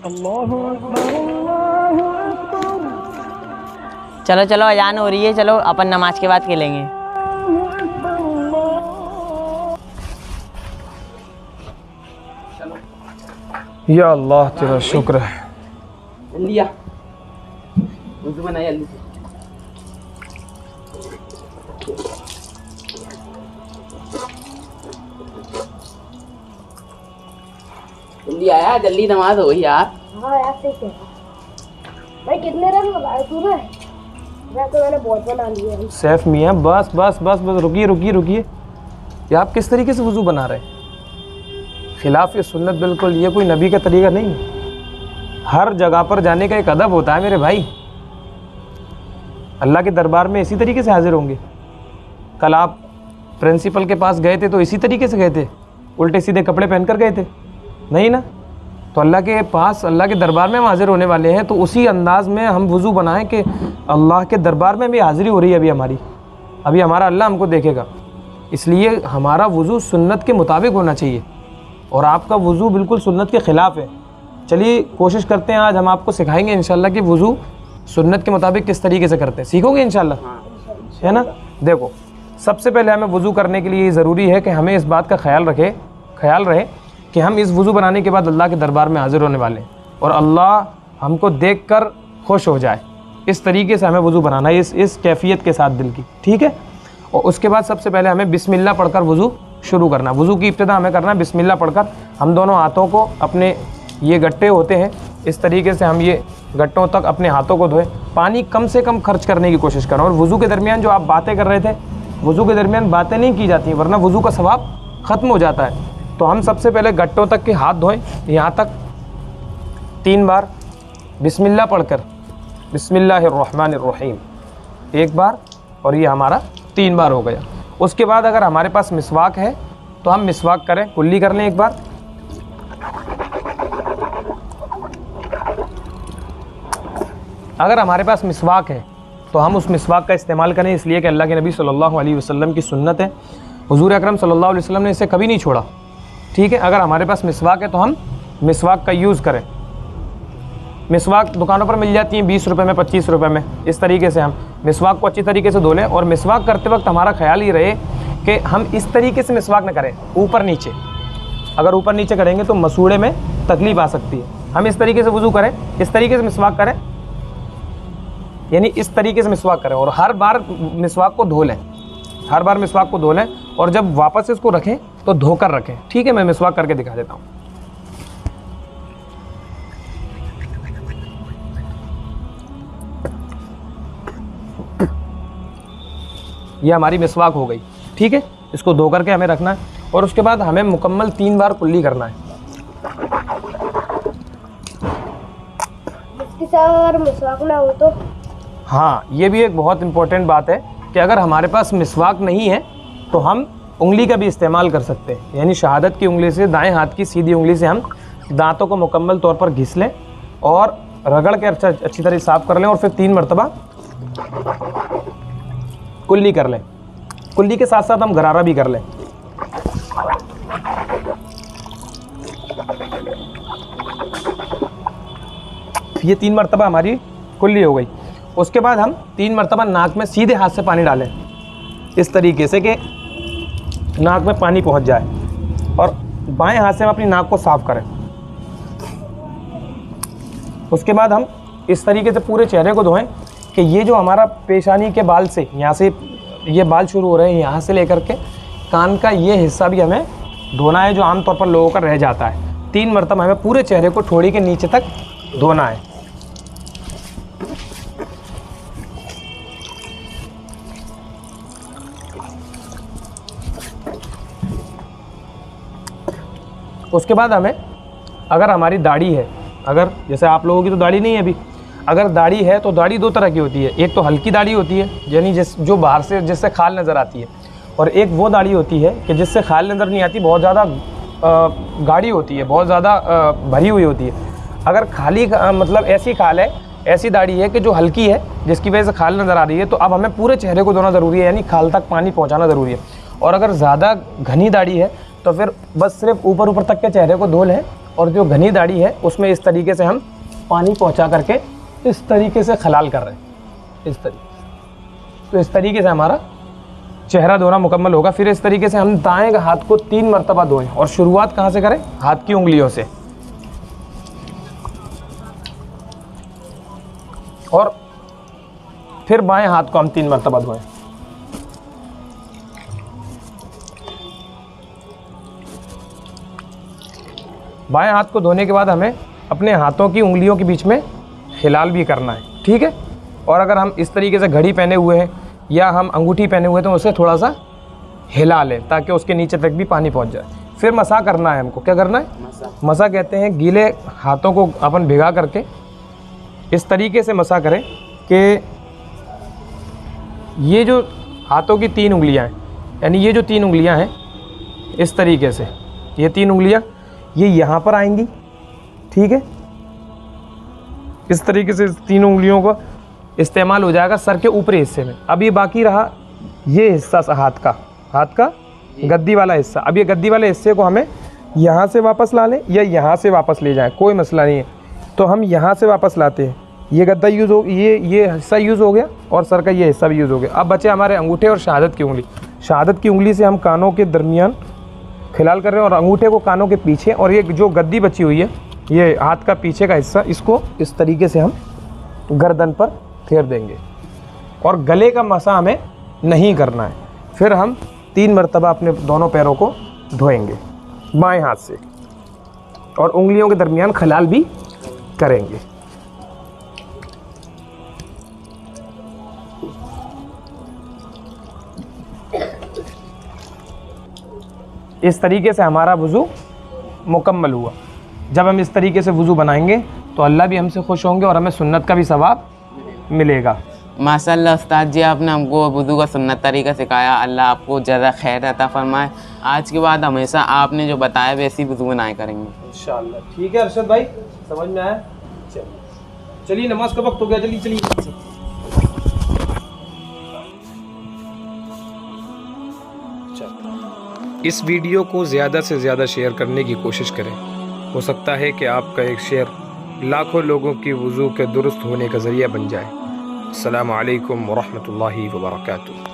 चलो चलो अजान हो रही है, चलो अपन नमाज के बाद खेलेंगे। या अल्लाह तेरा शुक्र है। लिया वज़ू बनाया जल्दी से। जल्दी आया, जल्दी नमाज हो गई यार। हाँ यार सही कह रहा भाई। कितने रन बनाए तूने? वैसे मैंने बहुत बना लिए हैं। सैफ मियाँ बस बस बस बस रुकिए रुकिए रुकिए। ये आप किस तरीके से वज़ू बना रहे हैं? खिलाफ ये सुन्नत बिल्कुल, ये कोई नबी का तरीका नहीं है। हर जगह पर जाने का एक अदब होता है मेरे भाई। अल्लाह के दरबार में इसी तरीके से हाजिर होंगे। कल आप प्रिंसिपल के पास गए थे तो इसी तरीके से गए थे, उल्टे सीधे कपड़े पहनकर गए थे? नहीं ना। तो अल्लाह के पास, अल्लाह के दरबार में हम हाजिर होने वाले हैं, तो उसी अंदाज में हम वज़ू बनाएं कि अल्लाह के दरबार में भी हाज़िरी हो रही है। अभी हमारा अल्लाह हमको देखेगा, इसलिए हमारा वज़ू सुन्नत के मुताबिक होना चाहिए। और आपका वज़ू बिल्कुल सुन्नत के ख़िलाफ़ है। चलिए कोशिश करते हैं, आज हम आपको सिखाएंगे इंशाल्लाह कि वज़ू सुन्नत के मुताबिक किस तरीके से करते हैं। सीखोगे इंशाल्लाह, है ना। देखो, सबसे पहले हमें वज़ू करने के लिए ज़रूरी है कि हमें इस बात का ख्याल रहे कि हम इस वज़ू बनाने के बाद अल्लाह के दरबार में हाज़िर होने वाले हैं और अल्लाह हमको देखकर खुश हो जाए। इस तरीके से हमें वज़ू बनाना है, इस कैफ़ियत के साथ दिल की, ठीक है। और उसके बाद सबसे पहले हमें बिस्मिल्लाह पढ़कर वज़ू शुरू करना। वज़ू की इब्तिदा हमें करना है बिस्मिल्लाह पढ़कर। हम दोनों हाथों को, अपने ये गट्टे होते हैं, इस तरीके से हम ये गट्टों तक अपने हाथों को धोएं। पानी कम से कम खर्च करने की कोशिश करें। और वज़ू के दरमियान जो आप बातें कर रहे थे, वज़ू के दरमियान बातें नहीं की जाती, वरना वज़ू का सवाब ख़त्म हो जाता है। तो हम सबसे पहले गट्टों तक के हाथ धोएं, यहाँ तक 3 बार बिस्मिल्लाह पढ़कर, बिस्मिल्लाहिर्रहमानिर्रहीम 1 बार, और ये हमारा 3 बार हो गया। उसके बाद अगर हमारे पास मिसवाक है तो हम मिसवाक करें, कुल्ली कर लें 1 बार। अगर हमारे पास मिसवाक है तो हम उस मिसवाक का इस्तेमाल करें, इसलिए कि अल्लाह के नबी सल्लल्लाहु अलैहि वसल्लम की सुन्नत है। हुज़ूर अकरम सल्लल्लाहु अलैहि वसल्लम ने इसे कभी नहीं छोड़ा, ठीक है। अगर हमारे पास मिसवाक है तो हम मिसवाक का यूज़ करें। मिसवाक दुकानों पर मिल जाती हैं 20 रुपये में, 25 रुपये में। इस तरीके से हम मिसवाक को अच्छी तरीके से धो लें। और मिसवाक करते वक्त हमारा ख्याल ये रहे कि हम इस तरीके से मिसवाक न करें ऊपर नीचे। अगर ऊपर नीचे करेंगे तो मसूड़े में तकलीफ़ आ सकती है। हम इस तरीके से वज़ू करें, इस तरीके से मिसवाक करें, यानी इस तरीके से मिसवाक करें। और हर बार मिसवाक को धो लें, हर बार मिसवाक को धो लें। और जब वापस इसको रखें तो धोकर रखें, ठीक है। मैं मिसवाक करके दिखा देता हूँ। ये हमारी मिसवाक हो गई, ठीक है। इसको धो करके हमें रखना है। और उसके बाद हमें मुकम्मल 3 बार कुल्ली करना है। इसके साथ अगर मिसवाक ना हो तो? हाँ, ये भी एक बहुत इम्पोर्टेंट बात है कि अगर हमारे पास मिसवाक नहीं है तो हम उंगली का भी इस्तेमाल कर सकते हैं। यानी शहादत की उंगली से, दाएं हाथ की सीधी उंगली से हम दांतों को मुकम्मल तौर पर घिस लें और रगड़ के अच्छी तरह साफ़ कर लें। और फिर 3 मरतबा कुल्ली कर लें। कुल्ली के साथ साथ हम गरारा भी कर लें। ये 3 मरतबा हमारी कुल्ली हो गई। उसके बाद हम 3 मरतबा नाक में सीधे हाथ से पानी डालें, इस तरीके से कि नाक में पानी पहुंच जाए। और बाएं हाथ से हम अपनी नाक को साफ़ करें। उसके बाद हम इस तरीके से पूरे चेहरे को धोएं कि ये जो हमारा पेशानी के बाल से, यहाँ से ये बाल शुरू हो रहे हैं, यहाँ से लेकर के कान का ये हिस्सा भी हमें धोना है, जो आमतौर पर लोगों का रह जाता है। 3 मरतबा हमें पूरे चेहरे को ठोड़ी के नीचे तक धोना है। उसके बाद हमें, अगर हमारी दाढ़ी है, अगर जैसे आप लोगों की तो दाढ़ी नहीं है अभी, अगर दाढ़ी है तो दाढ़ी 2 तरह की होती है। एक तो हल्की दाढ़ी होती है, यानी जो बाहर से जिससे खाल नज़र आती है, और एक वो दाढ़ी होती है कि जिससे खाल नज़र नहीं आती, बहुत ज़्यादा गाढ़ी होती है, बहुत ज़्यादा भरी हुई होती है। अगर खाली मतलब ऐसी खाल है, ऐसी दाढ़ी है कि जो हल्की है, जिसकी वजह से खाल नज़र आ रही है, तो अब हमें पूरे चेहरे को धोना ज़रूरी है, यानी खाल तक पानी पहुँचाना ज़रूरी है। और अगर ज़्यादा घनी दाढ़ी है तो फिर बस सिर्फ ऊपर ऊपर तक के चेहरे को धो लें और जो घनी दाढ़ी है उसमें इस तरीके से हम पानी पहुंचा करके इस तरीके से खलाल कर रहे हैं, इस तरीके से। तो इस तरीके से हमारा चेहरा धोना मुकम्मल होगा। फिर इस तरीके से हम दाएं हाथ को 3 मरतबा धोएं और शुरुआत कहाँ से करें? हाथ की उंगलियों से, और फिर बाएं हाथ को हम 3 मरतबा धोएं। बाएं हाथ को धोने के बाद हमें अपने हाथों की उंगलियों के बीच में हिलाल भी करना है, ठीक है। और अगर हम इस तरीके से घड़ी पहने हुए हैं या हम अंगूठी पहने हुए हैं तो उसे थोड़ा सा हिला लें ताकि उसके नीचे तक भी पानी पहुंच जाए। फिर मसा करना है हमको। क्या करना है? मसा कहते हैं गीले हाथों को अपन भिगा करके इस तरीके से मसा करें कि ये जो हाथों की 3 उंगलियां हैं, यानी ये जो 3 उंगलियां हैं इस तरीके से, ये 3 उंगलियां ये यहाँ पर आएंगी, ठीक है। इस तरीके से 3 उंगलियों का इस्तेमाल हो जाएगा सर के ऊपरी हिस्से में। अब ये बाकी रहा ये हिस्सा हाथ का गद्दी वाला हिस्सा। अब ये गद्दी वाले हिस्से को हमें यहाँ से वापस ला लें या यहाँ से वापस ले जाएं, कोई मसला नहीं है। तो हम यहाँ से वापस लाते हैं, ये गद्दा यूज़ हो, ये हिस्सा यूज़ हो गया और सर का ये हिस्सा भी यूज़ हो गया। अब बचे हमारे अंगूठे और शहादत की उंगली। शहादत की उंगली से हम कानों के दरमियान खिलाल कर रहे हैं और अंगूठे को कानों के पीछे, और ये जो गद्दी बची हुई है ये हाथ का पीछे का हिस्सा, इसको इस तरीके से हम गर्दन पर फेर देंगे। और गले का मसा हमें नहीं करना है। फिर हम 3 मरतबा अपने दोनों पैरों को धोएंगे बाएं हाथ से और उंगलियों के दरमियान खलाल भी करेंगे। इस तरीके से हमारा वुज़ू मुकम्मल हुआ। जब हम इस तरीके से वुज़ू बनाएंगे तो अल्लाह भी हमसे खुश होंगे और हमें सुन्नत का भी सवाब मिलेगा। माशाअल्लाह उस्ताद जी, आपने हमको वुज़ू का सुन्नत तरीका सिखाया। अल्लाह आपको ज़्यादा खैर अता फरमाए। आज के बाद हमेशा आपने जो बताया वैसी वुज़ू बनाए करेंगे इंशाअल्लाह। ठीक है अरशद भाई, समझ में आया? चलिए नमाज का वक्त हो गया, चलिए। इस वीडियो को ज़्यादा से ज़्यादा शेयर करने की कोशिश करें। हो सकता है कि आपका एक शेयर लाखों लोगों की वुज़ू के दुरुस्त होने का ज़रिया बन जाए। अस्सलामु अलैकुम वरहमतुल्लाहि वबरकातुहू।